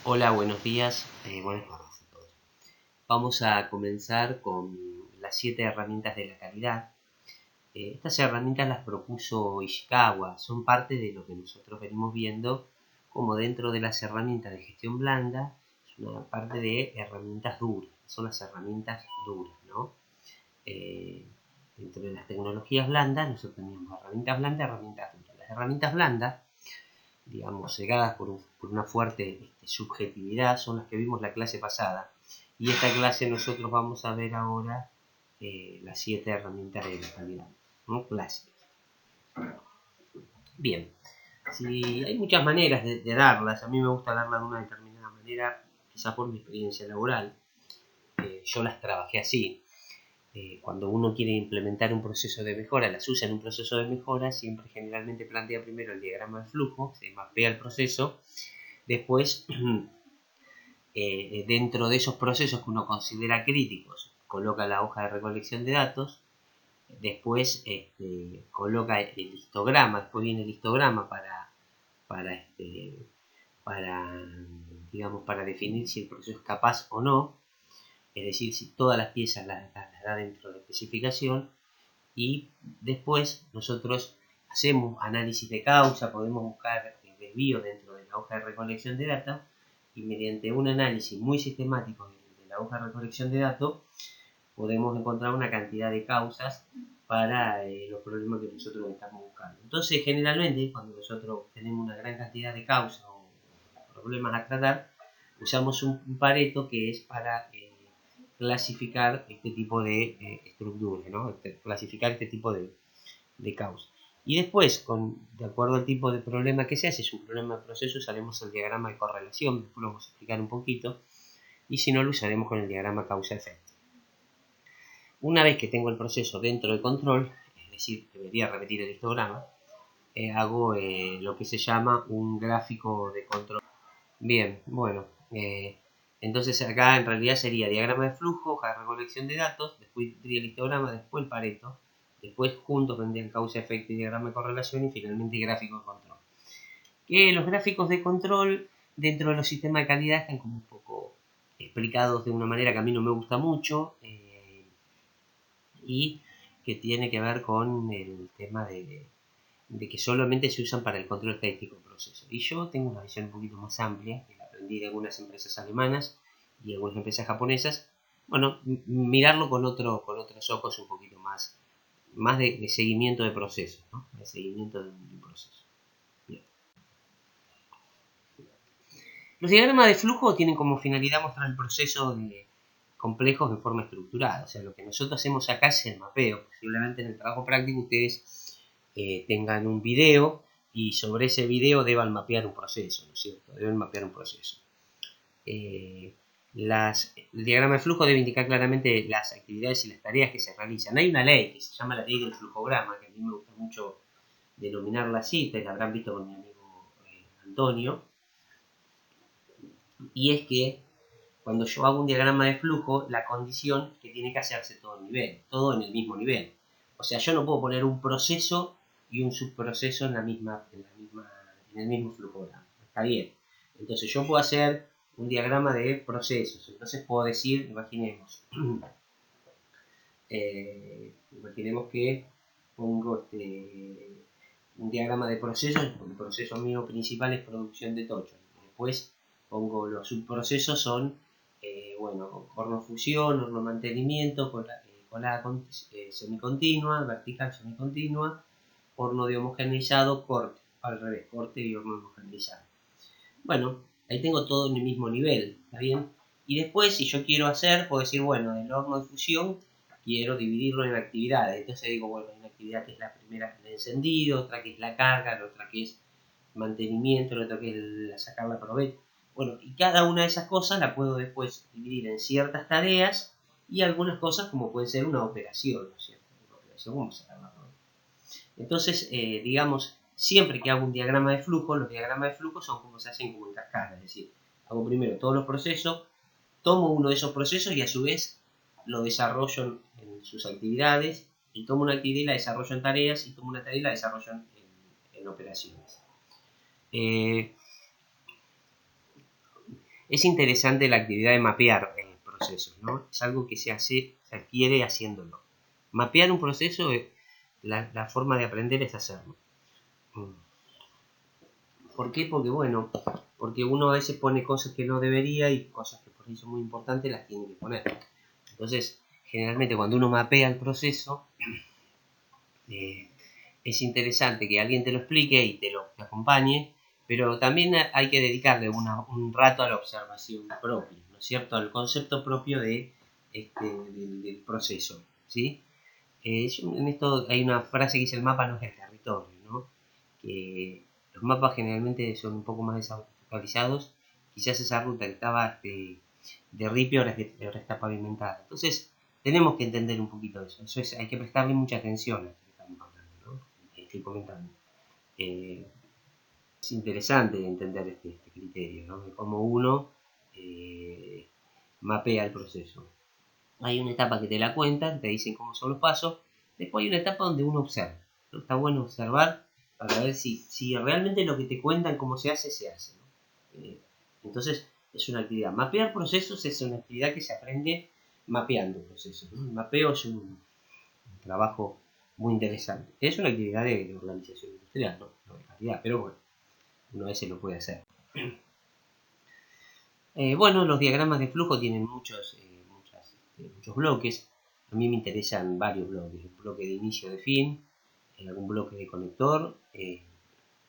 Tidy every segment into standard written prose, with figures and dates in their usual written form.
Hola, buenos días, buenas tardes a todos. Vamos a comenzar con las 7 herramientas de la calidad. Estas herramientas las propuso Ishikawa, son parte de lo que nosotros venimos viendo como dentro de las herramientas de gestión blanda, es una parte de herramientas duras, son las herramientas duras, ¿no? Dentro de las tecnologías blandas nosotros teníamos herramientas blandas y herramientas duras. Las herramientas blandas, digamos, cegadas por una fuerte subjetividad, son las que vimos la clase pasada. Y esta clase nosotros vamos a ver ahora las 7 herramientas de la calidad, ¿no? Clásicas. Bien, si hay muchas maneras de darlas, a mí me gusta darlas de una determinada manera, quizás por mi experiencia laboral. Yo las trabajé así. Cuando uno quiere implementar un proceso de mejora, las usa en un proceso de mejora, siempre generalmente plantea primero el diagrama de flujo, se mapea el proceso, después dentro de esos procesos que uno considera críticos, coloca la hoja de recolección de datos, después coloca el histograma, después viene el histograma para, digamos, para definir si el proceso es capaz o no, es decir, si todas las piezas las da dentro de la especificación, y después nosotros hacemos análisis de causa, podemos buscar desvíos dentro de la hoja de recolección de datos, y mediante un análisis muy sistemático de la hoja de recolección de datos podemos encontrar una cantidad de causas para los problemas que nosotros estamos buscando. Entonces, generalmente, cuando nosotros tenemos una gran cantidad de causas o problemas a tratar, usamos un Pareto que es para clasificar este tipo de estructuras, ¿no? Clasificar este tipo de causas. Y después, de acuerdo al tipo de problema que sea, si es un problema de proceso, usaremos el diagrama de correlación, después lo vamos a explicar un poquito, y si no, lo usaremos con el diagrama causa-efecto. Una vez que tengo el proceso dentro de control, es decir, debería repetir el histograma, hago lo que se llama un gráfico de control. Bien, bueno, entonces acá en realidad sería diagrama de flujo, hoja de recolección de datos, después tendría el histograma, después el Pareto, después juntos vendrían causa-efecto y diagrama de correlación y finalmente gráfico de control. Que los gráficos de control dentro de los sistemas de calidad están como un poco explicados de una manera que a mí no me gusta mucho y que tiene que ver con el tema de que solamente se usan para el control estadístico del proceso. Y yo tengo una visión un poquito más amplia, que la aprendí de algunas empresas alemanas y algunas empresas japonesas. Bueno, mirarlo con otros ojos un poquito más de seguimiento de procesos, ¿no? De seguimiento de un proceso. Bien. Los diagramas de flujo tienen como finalidad mostrar el proceso complejos de forma estructurada. O sea, lo que nosotros hacemos acá es el mapeo. Posiblemente en el trabajo práctico ustedes tengan un video y sobre ese video deban mapear un proceso, ¿no es cierto? Deben mapear un proceso. El diagrama de flujo debe indicar claramente las actividades y las tareas que se realizan. Hay una ley que se llama la ley del flujograma, que a mí me gusta mucho denominarla así, ustedes la habrán visto con mi amigo Antonio, y es que cuando yo hago un diagrama de flujo, la condición es que tiene que hacerse todo en el mismo nivel. O sea, yo no puedo poner un proceso y un subproceso en el mismo flujograma. Está bien. Entonces yo puedo hacer un diagrama de procesos. Entonces puedo decir, imaginemos que pongo un diagrama de procesos. El proceso mío principal es producción de tocho. Después pongo los subprocesos son horno fusión, horno mantenimiento, colada semicontinua, vertical semicontinua, horno de homogeneizado, corte, al revés, corte y horno homogeneizado. Bueno, ahí tengo todo en el mismo nivel, ¿está bien? Y después, si yo quiero hacer, puedo decir, bueno, del horno de fusión quiero dividirlo en actividades. Entonces digo, bueno, hay una actividad que es la primera, el encendido, otra que es la carga, la otra que es mantenimiento, la otra que es sacar la provecho. Bueno, y cada una de esas cosas la puedo después dividir en ciertas tareas y algunas cosas como puede ser una operación, ¿no es cierto? Una operación, vamos a sacar la provecho. Entonces, digamos, siempre que hago un diagrama de flujo, los diagramas de flujo son como se hacen como en cascada, es decir, hago primero todos los procesos, tomo uno de esos procesos y a su vez lo desarrollo en sus actividades, y tomo una actividad y la desarrollo en tareas, y tomo una tarea y la desarrollo en operaciones. es interesante la actividad de mapear procesos, ¿no? Es algo que se adquiere haciéndolo. Mapear un proceso, la forma de aprender es hacerlo. ¿Por qué? Porque bueno, porque uno a veces pone cosas que no debería y cosas que por ahí son muy importantes las tiene que poner. Entonces, generalmente cuando uno mapea el proceso, es interesante que alguien te lo explique y te acompañe, pero también hay que dedicarle un rato a la observación propia, ¿no es cierto? Al concepto propio del proceso, ¿sí? En esto hay una frase que dice: el mapa no es el territorio, ¿no? Que los mapas generalmente son un poco más desactualizados. Quizás esa ruta que estaba de ripio ahora está pavimentada. Entonces, tenemos que entender un poquito eso. Hay que prestarle mucha atención a lo que estamos hablando, ¿no? Estoy comentando. Es interesante entender este criterio, ¿no? De cómo uno mapea el proceso. Hay una etapa que te la cuentan, te dicen cómo son los pasos. Después hay una etapa donde uno observa. ¿No? Está bueno observar para ver si realmente lo que te cuentan cómo se hace, ¿no? Entonces, es una actividad. Mapear procesos es una actividad que se aprende mapeando procesos, ¿no? El mapeo es un trabajo muy interesante. Es una actividad de organización industrial, no de calidad, pero bueno, uno a veces lo puede hacer. Bueno, los diagramas de flujo tienen muchos bloques. A mí me interesan varios bloques. Un bloque de inicio de fin, algún bloque de conector.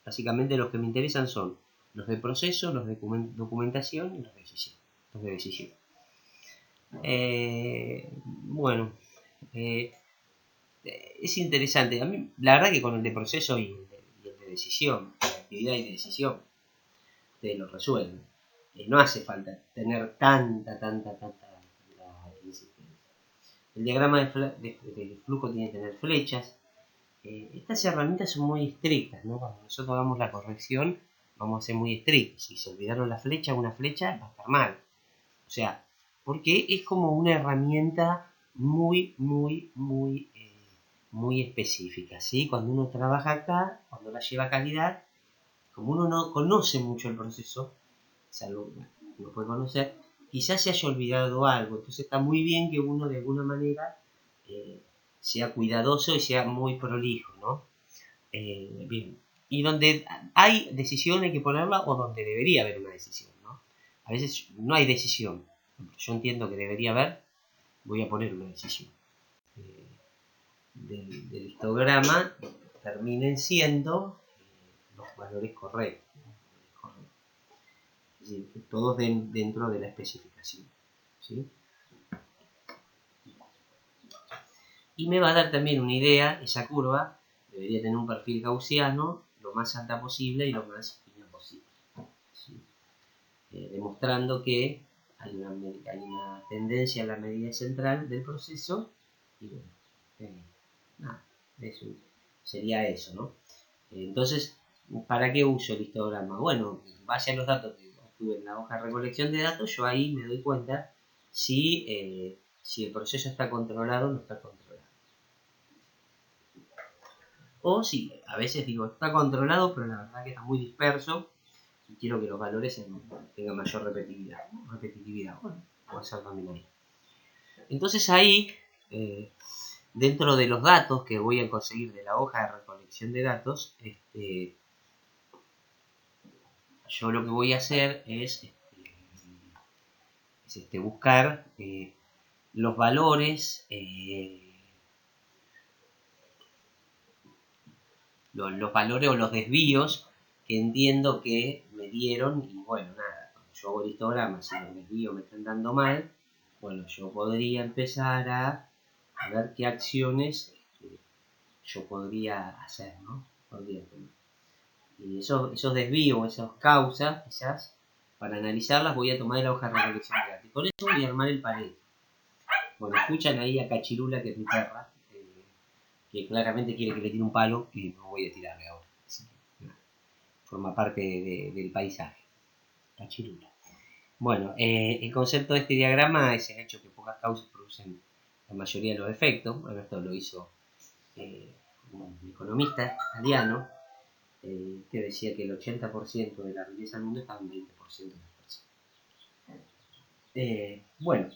Básicamente los que me interesan son los de proceso, los de documentación y los de decisión. Bueno, es interesante. A mí, la verdad que con el de proceso y el de decisión, de actividad y de decisión, ustedes lo resuelven. No hace falta tener tanta insistencia. El diagrama de flujo tiene que tener flechas. Estas herramientas son muy estrictas, ¿no? Cuando nosotros hagamos la corrección, vamos a ser muy estrictos. Si se olvidaron la flecha, una flecha va a estar mal. O sea, porque es como una herramienta muy específica, ¿sí? Cuando uno trabaja acá, cuando la lleva a calidad, como uno no conoce mucho el proceso, salvo uno puede conocer, quizás se haya olvidado algo. Entonces está muy bien que uno de alguna manera sea cuidadoso y sea muy prolijo, ¿no? Bien. Y donde hay decisión hay que ponerla, o donde debería haber una decisión, ¿no? A veces no hay decisión. Yo entiendo que debería haber, voy a poner una decisión. Del histograma terminen siendo los valores correctos. Es decir, todos dentro de la especificación, ¿sí? Y me va a dar también una idea, esa curva debería tener un perfil gaussiano lo más alta posible y lo más fina posible, ¿sí? Demostrando que hay una tendencia a la medida central del proceso y bueno, nada, eso sería eso, ¿no? Entonces, ¿para qué uso el histograma? Bueno, en base a los datos que obtuve en la hoja de recolección de datos, yo ahí me doy cuenta si el proceso está controlado o no está controlado. O si a veces digo, está controlado, pero la verdad que está muy disperso y quiero que los valores tengan mayor repetitividad. Bueno, puedo hacer también ahí. Entonces ahí, dentro de los datos que voy a conseguir de la hoja de recolección de datos, yo lo que voy a hacer es buscar los valores, los valores o los desvíos que entiendo que me dieron. Y bueno, nada, cuando yo hago el histograma, si los desvíos me están dando mal, bueno, yo podría empezar a ver qué acciones yo podría hacer, ¿no? Y esos desvíos, esas causas, quizás, para analizarlas voy a tomar la hoja de recolección de datos. Y con eso voy a armar el Pareto. Bueno, escuchan ahí a Cachirula, que es mi perra, que claramente quiere que le tire un palo, y no voy a tirarle ahora. Así que, nada, forma parte del paisaje. Cachirula. Bueno, el concepto de este diagrama es el hecho que pocas causas producen la mayoría de los efectos. Bueno, esto lo hizo un economista italiano, que decía que el 80% de la riqueza del mundo estaba en 20% de las personas. Bueno,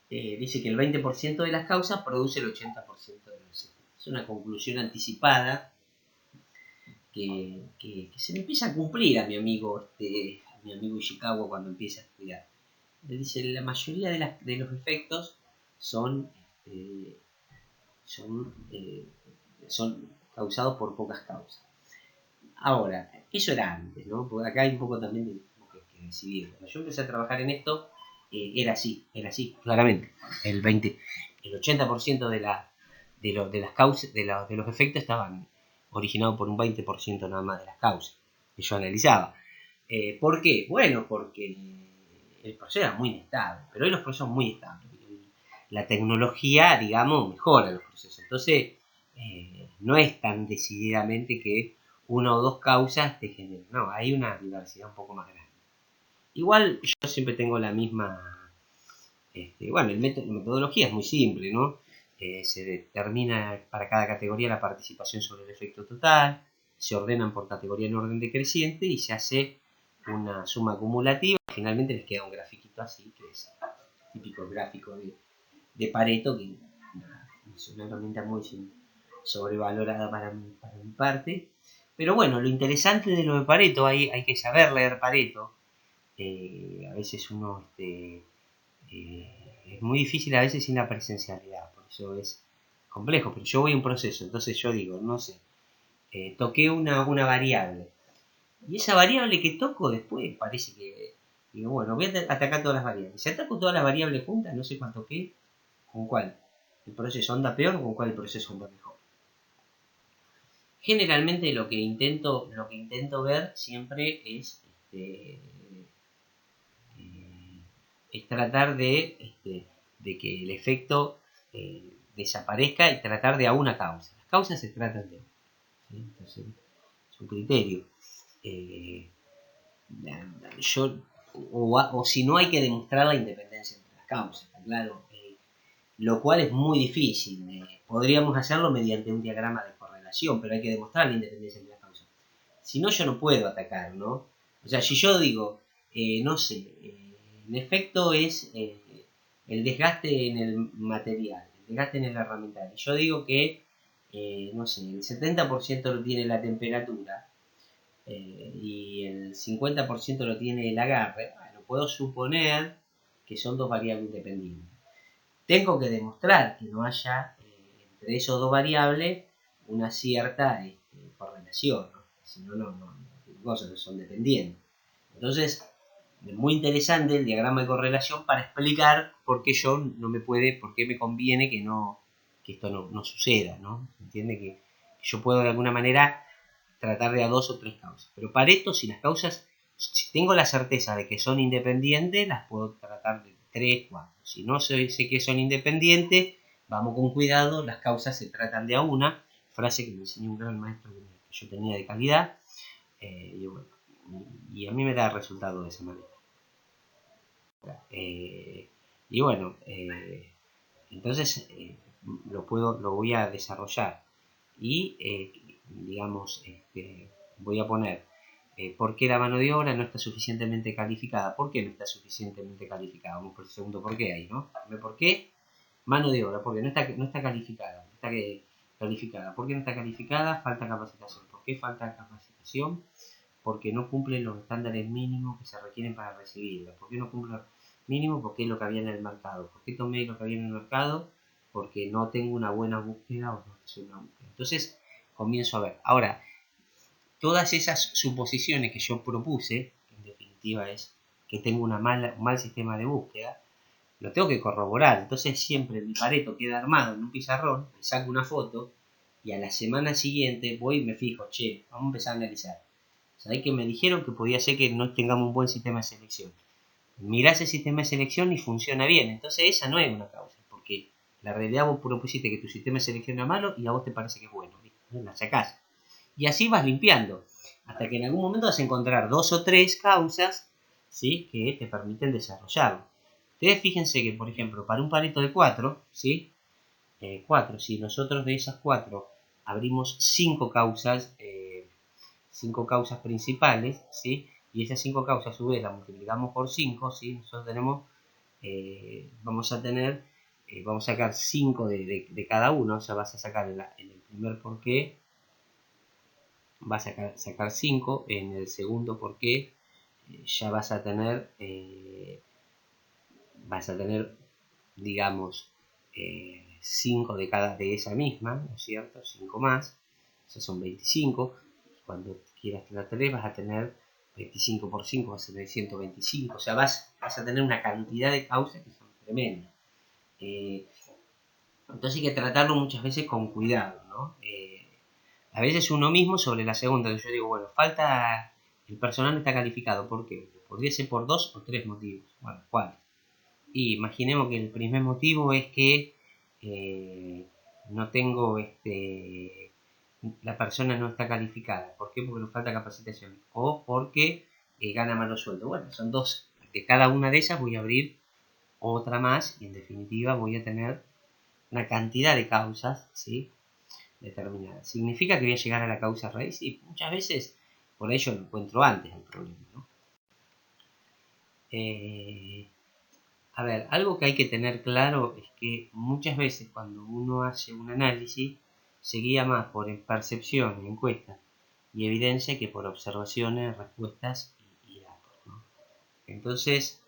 dice que el 20% de las causas produce el 80% de los efectos. Es una conclusión anticipada que se le empieza a cumplir a mi amigo, a mi amigo Ishikawa cuando empieza a estudiar. Le dice, la mayoría de los efectos son, son, eh, son causados por pocas causas. Ahora, eso era antes, ¿no? Porque acá hay un poco también de que decidir. Cuando yo empecé a trabajar en esto, era así, claramente. El 80% de las causas, de los efectos estaban originados por un 20% nada más de las causas que yo analizaba. ¿Por qué? Bueno, porque el proceso era muy inestable, pero hoy los procesos son muy estables. La tecnología, digamos, mejora los procesos. Entonces, no es tan decididamente que una o dos causas te generen. No, hay una diversidad un poco más grande. Igual yo siempre tengo la misma. Bueno, la metodología es muy simple, ¿no? Se determina para cada categoría la participación sobre el efecto total, se ordenan por categoría en orden decreciente y se hace una suma acumulativa. Finalmente les queda un grafiquito así, que es típico gráfico de Pareto, que es una herramienta muy sobrevalorada para mi parte. Pero bueno, lo interesante de lo de Pareto, hay que saber leer Pareto. A veces uno es muy difícil a veces sin la presencialidad, por eso es complejo, pero yo voy a un proceso, entonces yo digo, no sé, toqué una variable, y esa variable que toco después parece que, digo, bueno, voy a atacar todas las variables, si ataco todas las variables juntas, no sé cuánto toqué, con cuál el proceso anda peor o con cuál el proceso anda mejor. Generalmente lo que intento ver siempre es tratar de que el efecto desaparezca y tratar de a una causa. Las causas se tratan de, ¿sí? Entonces, es un criterio. Yo, o si no, hay que demostrar la independencia entre las causas, claro. Lo cual es muy difícil. Podríamos hacerlo mediante un diagrama de correlación, pero hay que demostrar la independencia entre las causas. Si no, yo no puedo atacar, ¿no? O sea, si yo digo, no sé, en efecto es el desgaste en el material, el desgaste en el herramiental. Y yo digo que, no sé, el 70% lo tiene la temperatura y el 50% lo tiene el agarre. Bueno, puedo suponer que son dos variables independientes. Tengo que demostrar que no haya entre esos dos variables una cierta correlación, ¿no? Si no, no cosas que son dependientes. Entonces, es muy interesante el diagrama de correlación para explicar por qué por qué me conviene que esto no suceda, ¿no? ¿Entiende? Que yo puedo de alguna manera tratar de a dos o tres causas. Pero para esto, si las causas, si tengo la certeza de que son independientes, las puedo tratar de 3, 4. Si no sé que son independientes, vamos con cuidado, las causas se tratan de a una, frase que me enseñó un gran maestro que yo tenía de calidad, y a mí me da resultado de esa manera. Y bueno, entonces lo voy a desarrollar y digamos, voy a poner por qué la mano de obra no está suficientemente calificada. ¿Por qué no está suficientemente calificada? Vamos por el segundo por qué ahí, ¿no? ¿Por qué? Mano de obra, porque no está calificada. Calificada. ¿Por qué no está calificada? Falta capacitación. ¿Por qué falta capacitación? Porque no cumple los estándares mínimos que se requieren para recibirla. ¿Por qué no cumple los mínimos? Porque es lo que había en el mercado. ¿Por qué tomé lo que había en el mercado? Porque no tengo una buena búsqueda o no estoy una búsqueda. Entonces comienzo a ver. Ahora, todas esas suposiciones que yo propuse, que en definitiva es que tengo un mal sistema de búsqueda, lo tengo que corroborar. Entonces siempre mi Pareto queda armado en un pizarrón, le saco una foto y a la semana siguiente voy y me fijo, che, vamos a empezar a analizar. ¿Sabés que me dijeron que podía ser que no tengamos un buen sistema de selección? Mirá ese sistema de selección y funciona bien. Entonces esa no es una causa, porque la realidad vos propusiste que tu sistema de selección era malo y a vos te parece que es bueno. La sacás. Y así vas limpiando, hasta que en algún momento vas a encontrar dos o tres causas, ¿sí?, que te permiten desarrollarlo. Ustedes fíjense que, por ejemplo, para un Pareto de 4, ¿sí? 4, si nosotros de esas 4 abrimos 5 causas principales, ¿sí?, y esas 5 causas a su vez las multiplicamos por 5, ¿sí? Nosotros tenemos, vamos a sacar 5 de cada uno. O sea, vas a sacar en el primer por qué, vas a sacar 5, en el segundo por qué ya vas a tener, digamos, 5 de esa misma, ¿no es cierto? 5 más, o sea, son 25. Cuando quieras tener 3 vas a tener 25 por 5, va a ser 125. O sea, vas a tener una cantidad de causas que son tremendas. Entonces hay que tratarlo muchas veces con cuidado, ¿no? A veces uno mismo sobre la segunda, yo digo, bueno, el personal no está calificado. ¿Por qué? Podría ser por 2 o 3 motivos. Bueno, ¿cuál? Y imaginemos que el primer motivo es que no tengo, la persona no está calificada. ¿Por qué? Porque nos falta capacitación. O porque gana malos sueldos. Bueno, son 2. De cada una de esas voy a abrir otra más y en definitiva voy a tener una cantidad de causas, ¿sí?, determinadas. ¿Significa que voy a llegar a la causa raíz? Y muchas veces por ello lo encuentro antes el problema, ¿no? A ver, algo que hay que tener claro es que muchas veces cuando uno hace un análisis se guía más por percepción y encuestas y evidencia que por observaciones, respuestas y datos, ¿no? Entonces,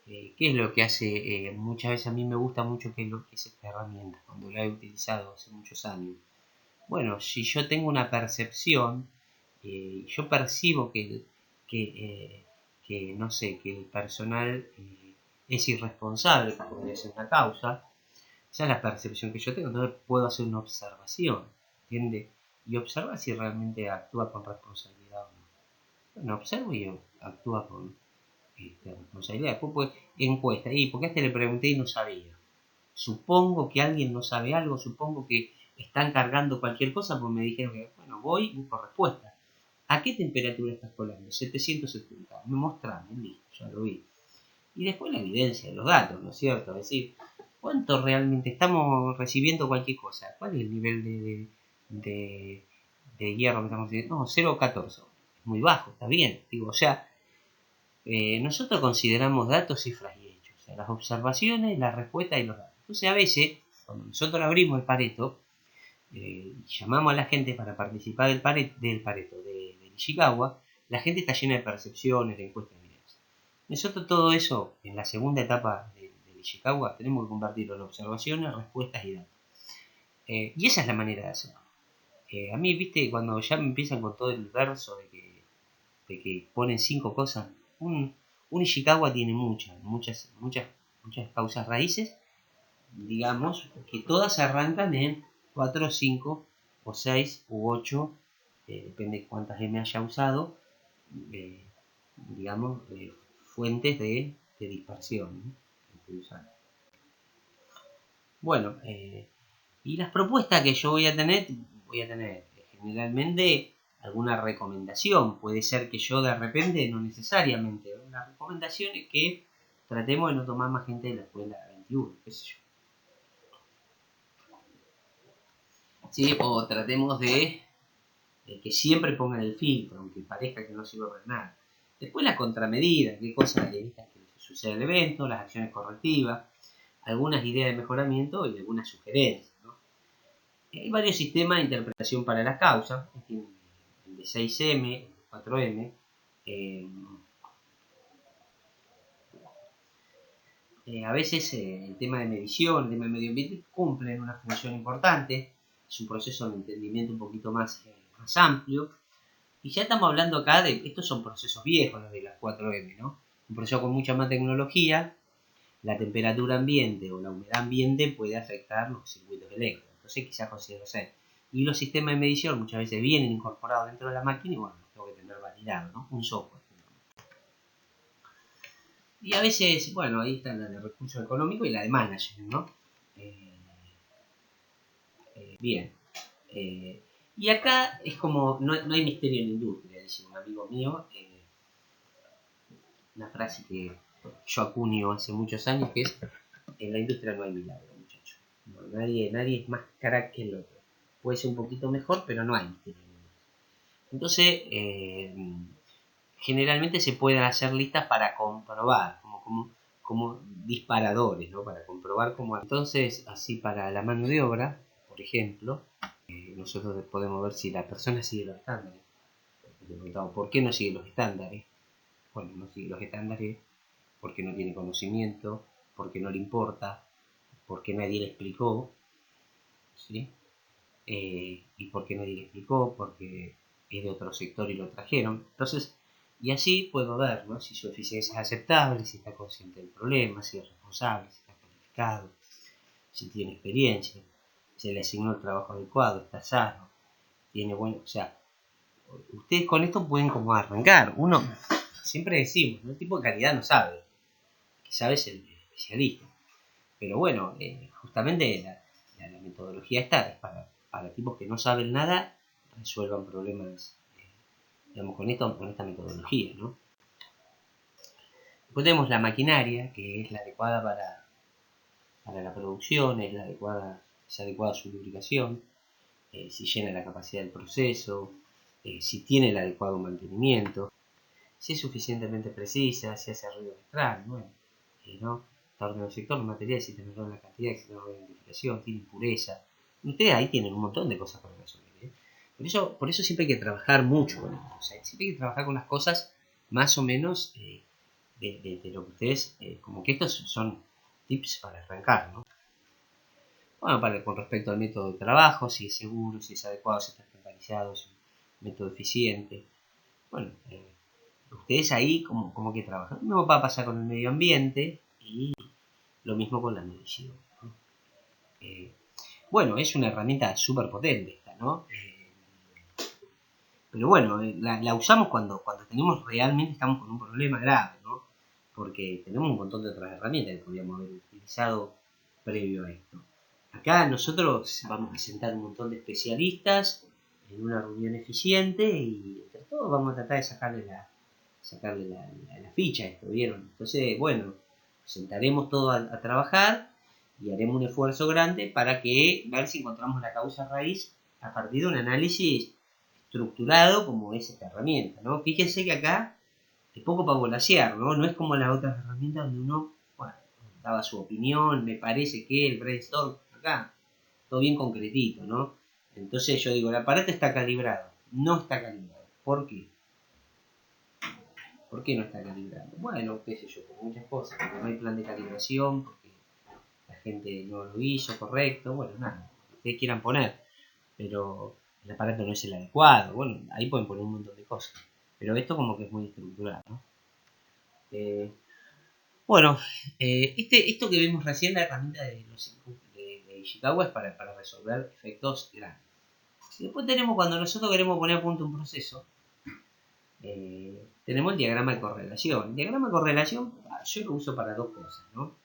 ¿qué es lo que hace? Muchas veces a mí me gusta mucho qué es lo que es esta herramienta, cuando la he utilizado hace muchos años. Bueno, si yo tengo una percepción, yo percibo que no sé, que el personal es irresponsable, que podría ser una causa, esa es la percepción que yo tengo. Entonces puedo hacer una observación, ¿entiende? Y observar si realmente actúa con responsabilidad o no. Bueno, observo y actúa con responsabilidad. Después pues, encuesta, y porque a este le pregunté y no sabía. Supongo que alguien no sabe algo, supongo que están cargando cualquier cosa, pues me dijeron que, bueno, voy y busco respuesta. ¿A qué temperatura estás colando? 770. Me mostrame, listo, ya lo vi. Y después la evidencia de los datos, ¿no es cierto? Es decir, ¿cuánto realmente estamos recibiendo cualquier cosa? ¿Cuál es el nivel de hierro que estamos recibiendo? No, 0,14. Es muy bajo, está bien. Digo, o sea, nosotros consideramos datos, cifras y hechos. O sea, las observaciones, las respuestas y los datos. Entonces, a veces, cuando nosotros abrimos el Pareto, llamamos a la gente para participar del Pareto de Ishikawa, la gente está llena de percepciones, de encuestas de evidencia. Nosotros todo eso, en la segunda etapa de Ishikawa, tenemos que convertirlo en observaciones, respuestas y datos. Y esa es la manera de hacerlo. A mí, viste, cuando ya me empiezan con todo el verso de que ponen 5 cosas, un Ishikawa tiene muchas causas raíces, digamos, que todas arrancan en 4, 5 o 6 u 8, depende de cuántas M haya usado, eh, digamos, fuentes de dispersión, ¿no? Bueno, y las propuestas que yo voy a tener generalmente alguna recomendación. Puede ser que yo de repente, no necesariamente, una recomendación es que tratemos de no tomar más gente de la escuela 21, qué sé yo. ¿Sí? O tratemos de que siempre pongan el filtro, aunque parezca que no sirve para nada. Después la contramedida, qué cosas evitan que suceda el evento, las acciones correctivas, algunas ideas de mejoramiento y algunas sugerencias, ¿no? Hay varios sistemas de interpretación para las causas, el de 6M, el de 4M. A veces el tema de medición, el tema de medio ambiente cumplen una función importante, es un proceso de entendimiento un poquito más amplio. Y ya estamos hablando acá de, estos son procesos viejos, los de las 4M, ¿no? Un proceso con mucha más tecnología, la temperatura ambiente o la humedad ambiente puede afectar los circuitos eléctricos. Entonces quizás considero ser. Y los sistemas de medición muchas veces vienen incorporados dentro de la máquina y bueno, los tengo que tener validado, ¿no? Un software. Y a veces, bueno, ahí está la de recursos económicos y la de management, ¿no? Bien. Y acá es como, no hay misterio en la industria, dice un amigo mío, una frase que yo acuño hace muchos años, que es, en la industria no hay milagro, muchachos. No, nadie es más crack que el otro. Puede ser un poquito mejor, pero no hay misterio en la industria. Entonces, generalmente se pueden hacer listas para comprobar, como disparadores, ¿no? Para comprobar cómo. Entonces, así para la mano de obra, por ejemplo, nosotros podemos ver si la persona sigue los estándares. Le preguntamos, ¿por qué no sigue los estándares? Bueno, no sigue los estándares porque no tiene conocimiento, porque no le importa, porque nadie le explicó, ¿sí? Y porque nadie le explicó, porque es de otro sector y lo trajeron. Entonces, y así puedo ver, ¿no? Si su eficiencia es aceptable, si está consciente del problema, si es responsable, si está calificado, si tiene experiencia, se le asignó el trabajo adecuado, está sano, tiene bueno, o sea, ustedes con esto pueden como arrancar. Uno, siempre decimos, ¿no? El tipo de calidad no sabe, el que sabe es el especialista. Pero bueno, justamente la metodología está, es para tipos que no saben nada, resuelvan problemas, digamos, con esta metodología, ¿no? Después tenemos la maquinaria, que es la adecuada para la producción, es adecuada su lubricación, si llena la capacidad del proceso, si tiene el adecuado mantenimiento, si es suficientemente precisa, si hace ruido extraño, bueno, ¿no? Está ordenado el sector, los materiales, si tiene error en la cantidad, si tiene error en la identificación, tiene impureza. Ustedes ahí tienen un montón de cosas para resolver, ¿eh? Por eso siempre hay que trabajar mucho con esto. O sea, siempre hay que trabajar con las cosas más o menos de lo que ustedes, como que estos son tips para arrancar, ¿no? Bueno, con respecto al método de trabajo, si es seguro, si es adecuado, si está estandarizado, si es un método eficiente. Bueno, ustedes ahí como que trabajan. Lo mismo va a pasar con el medio ambiente y lo mismo con la medición, ¿no? Bueno, es una herramienta súper potente esta, ¿no? Pero bueno, la usamos cuando realmente estamos con un problema grave, ¿no? Porque tenemos un montón de otras herramientas que podríamos haber utilizado previo a esto. Acá nosotros vamos a sentar un montón de especialistas en una reunión eficiente y entre todos vamos a tratar de sacarle la ficha a esto, ¿vieron? Entonces, bueno, sentaremos todos a trabajar y haremos un esfuerzo grande para ver si encontramos la causa raíz a partir de un análisis estructurado como es esta herramienta, ¿no? Fíjense que acá es poco para volasear, ¿no? No es como las otras herramientas donde uno, bueno, daba su opinión, me parece que el brainstorm, acá, todo bien concretito, ¿no? Entonces yo digo, el aparato está calibrado, no está calibrado. ¿Por qué? ¿Por qué no está calibrado? Bueno, qué sé yo, por muchas cosas, porque no hay plan de calibración, porque la gente no lo hizo correcto, bueno, nada, lo que ustedes quieran poner, pero el aparato no es el adecuado, bueno, ahí pueden poner un montón de cosas, pero esto como que es muy estructurado, ¿no? Bueno, esto que vimos recién, la herramienta de Ishikawa es para resolver efectos grandes. Y después tenemos, cuando nosotros queremos poner a punto un proceso, tenemos el diagrama de correlación. El diagrama de correlación yo lo uso para dos cosas, ¿no?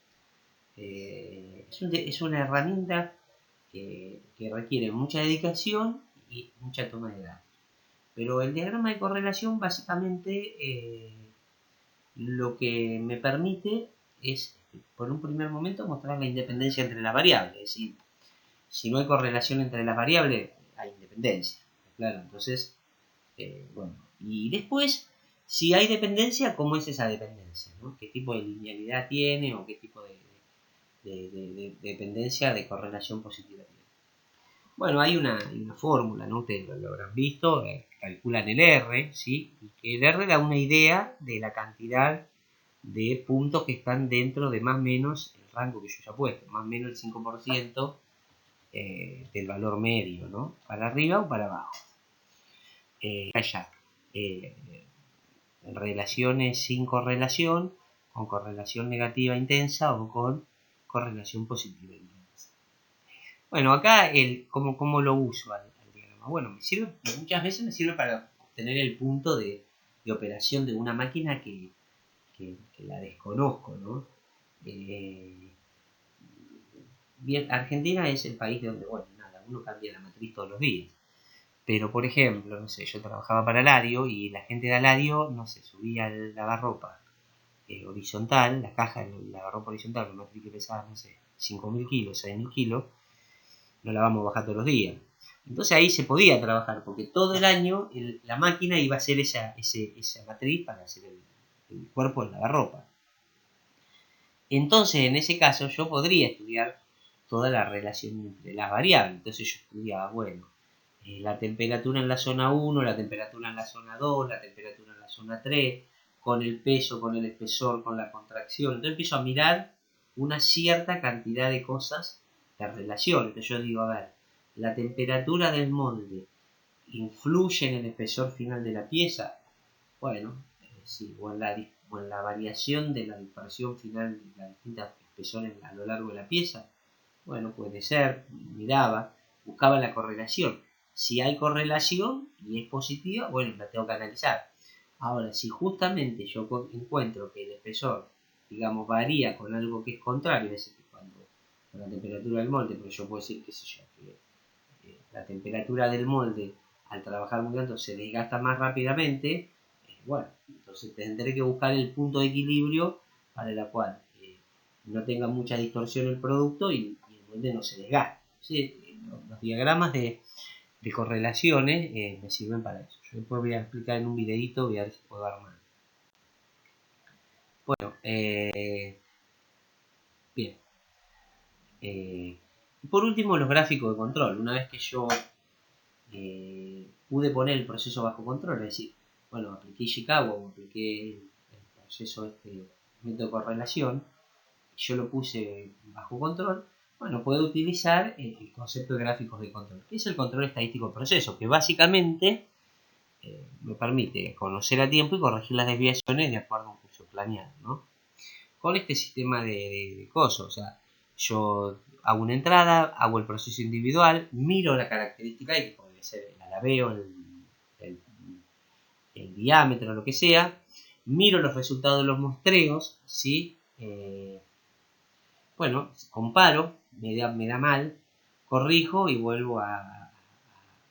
Es una herramienta que requiere mucha dedicación y mucha toma de datos. Pero el diagrama de correlación básicamente lo que me permite es, por un primer momento, mostrar la independencia entre las variables. Es decir, si no hay correlación entre las variables, hay independencia. Claro, entonces, bueno. Y después, si hay dependencia, ¿cómo es esa dependencia? ¿No? ¿Qué tipo de linealidad tiene o qué tipo de dependencia de correlación positiva tiene? Bueno, hay una fórmula, ¿no? Ustedes lo habrán visto, calculan el R, ¿sí? Y que el R da una idea de la cantidad de puntos que están dentro de más o menos el rango que yo ya he puesto, más o menos el 5% del valor medio, ¿no? Para arriba o para abajo. Allá, relaciones sin correlación, con correlación negativa intensa o con correlación positiva intensa. Bueno, acá ¿cómo lo uso al diagrama? Bueno, muchas veces me sirve para obtener el punto de operación de una máquina que la desconozco, ¿no? Bien, Argentina es el país de donde, bueno, nada, uno cambia la matriz todos los días. Pero, por ejemplo, no sé, yo trabajaba para Alario y la gente de Alario, no sé, subía el lavarropa horizontal, la caja del lavarropa horizontal, con matriz que pesaba, no sé, 5.000 kilos, 6.000 kilos, no la vamos a bajar todos los días. Entonces ahí se podía trabajar, porque todo el año la máquina iba a hacer esa matriz para hacer el cuerpo del lavarropa. Entonces, en ese caso, yo podría estudiar toda la relación entre las variables. Entonces yo estudiaba, bueno, la temperatura en la zona 1, la temperatura en la zona 2, la temperatura en la zona 3, con el peso, con el espesor, con la contracción. Entonces empiezo a mirar una cierta cantidad de cosas de relación. Entonces yo digo, a ver, la temperatura del molde influye en el espesor final de la pieza. Bueno, sí, o en la variación de la dispersión final de las distintas espesores a lo largo de la pieza. Bueno, puede ser, miraba, buscaba la correlación. Si hay correlación y es positiva, bueno, la tengo que analizar. Ahora, si justamente yo encuentro que el espesor, digamos, varía con algo que es contrario, es decir, con la temperatura del molde, porque yo puedo decir, qué sé yo, que la temperatura del molde al trabajar muy alto se desgasta más rápidamente, bueno, entonces tendré que buscar el punto de equilibrio para el cual no tenga mucha distorsión el producto y el molde no se desgaste. ¿Sí? Los diagramas de correlaciones me sirven para eso. Yo después voy a explicar en un videito, voy a ver si puedo armar. Bueno, bien. Por último, los gráficos de control. Una vez que yo pude poner el proceso bajo control, es decir, bueno, apliqué Chicago, apliqué el proceso método de correlación, yo lo puse bajo control, bueno, puedo utilizar el concepto de gráficos de control, que es el control estadístico del proceso, que básicamente me permite conocer a tiempo y corregir las desviaciones de acuerdo a un curso planeado, ¿no? Con este sistema de cosas, o sea, yo hago una entrada, hago el proceso individual, miro la característica, y que puede ser el alabeo, el diámetro, lo que sea, miro los resultados de los muestreos, ¿sí? Bueno, comparo, me da mal, corrijo y vuelvo a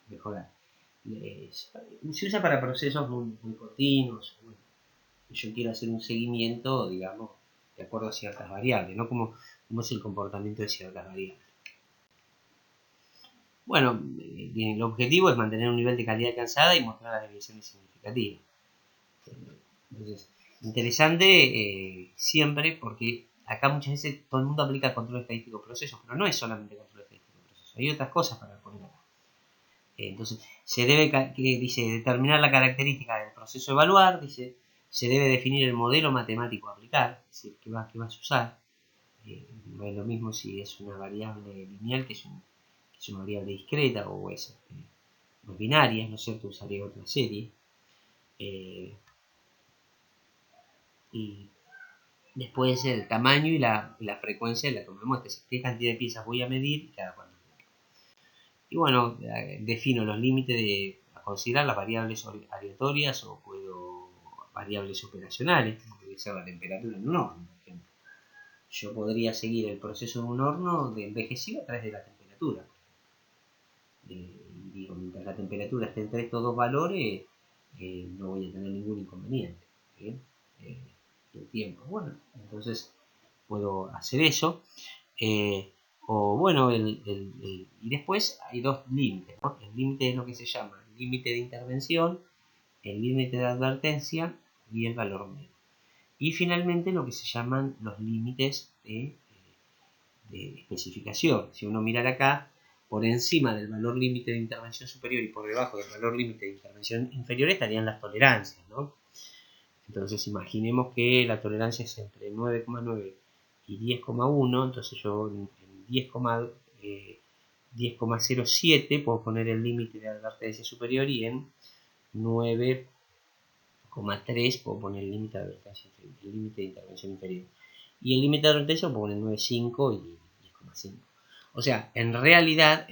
mejorar. Se usa para procesos muy continuos. Bueno, yo quiero hacer un seguimiento, digamos, de acuerdo a ciertas variables, ¿no? Como es el comportamiento de ciertas variables. Bueno, el objetivo es mantener un nivel de calidad alcanzada y mostrar las desviaciones significativas. Entonces, interesante siempre, porque acá muchas veces todo el mundo aplica control estadístico de procesos, pero no es solamente control estadístico de procesos, hay otras cosas para poner acá. Entonces, se debe, dice, determinar la característica del proceso a evaluar, dice, se debe definir el modelo matemático a aplicar, es decir, qué vas a usar. No es lo mismo si es una variable lineal que es una variable discreta o es binaria, ¿no es cierto? Usaría otra serie. Y después el tamaño y la frecuencia de la toma de muestras, qué cantidad de piezas voy a medir y cada cuánto. Y bueno, defino los límites a considerar, las variables aleatorias o variables operacionales, como puede ser la temperatura en un horno, por ejemplo. Yo podría seguir el proceso de un horno de envejecido a través de la temperatura. Digo, mientras la temperatura esté entre estos dos valores, no voy a tener ningún inconveniente. El tiempo. Bueno, entonces puedo hacer eso. O bueno, y después hay dos límites, ¿no? El límite es lo que se llama el límite de intervención, el límite de advertencia y el valor medio. Y finalmente lo que se llaman los límites de especificación. Si uno mira acá, por encima del valor límite de intervención superior y por debajo del valor límite de intervención inferior estarían las tolerancias, ¿no? Entonces imaginemos que la tolerancia es entre 9,9 y 10,1, entonces yo en 10,07 puedo poner el límite de advertencia superior y en 9,3 puedo poner el límite de advertencia inferior, el límite de intervención inferior. Y el límite de advertencia puedo poner 9,5 y 10,5. O sea, en realidad,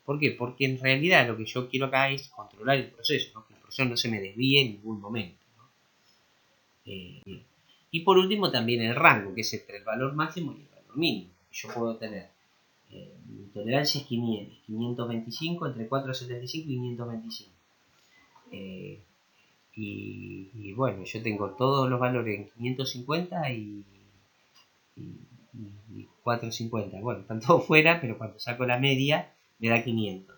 ¿por qué? Porque en realidad lo que yo quiero acá es controlar el proceso, ¿no? Que el proceso no se me desvíe en ningún momento. Y por último también el rango, que es entre el valor máximo y el valor mínimo. Yo puedo tener mi tolerancia es 500, 525, entre 475 y 525. Y bueno, yo tengo todos los valores en 550 y 450. Bueno, están todos fuera, pero cuando saco la media me da 500.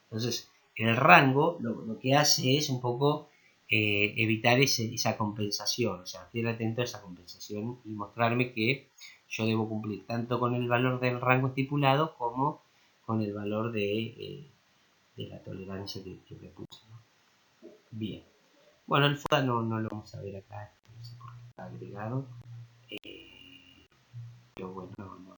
Entonces, el rango lo que hace es un poco evitar esa compensación, o sea, estar atento a esa compensación y mostrarme que yo debo cumplir tanto con el valor del rango estipulado como con el valor de la tolerancia que me puse, ¿no? Bien. Bueno, el FODA no lo vamos a ver acá, no sé por qué está agregado. Pero bueno, no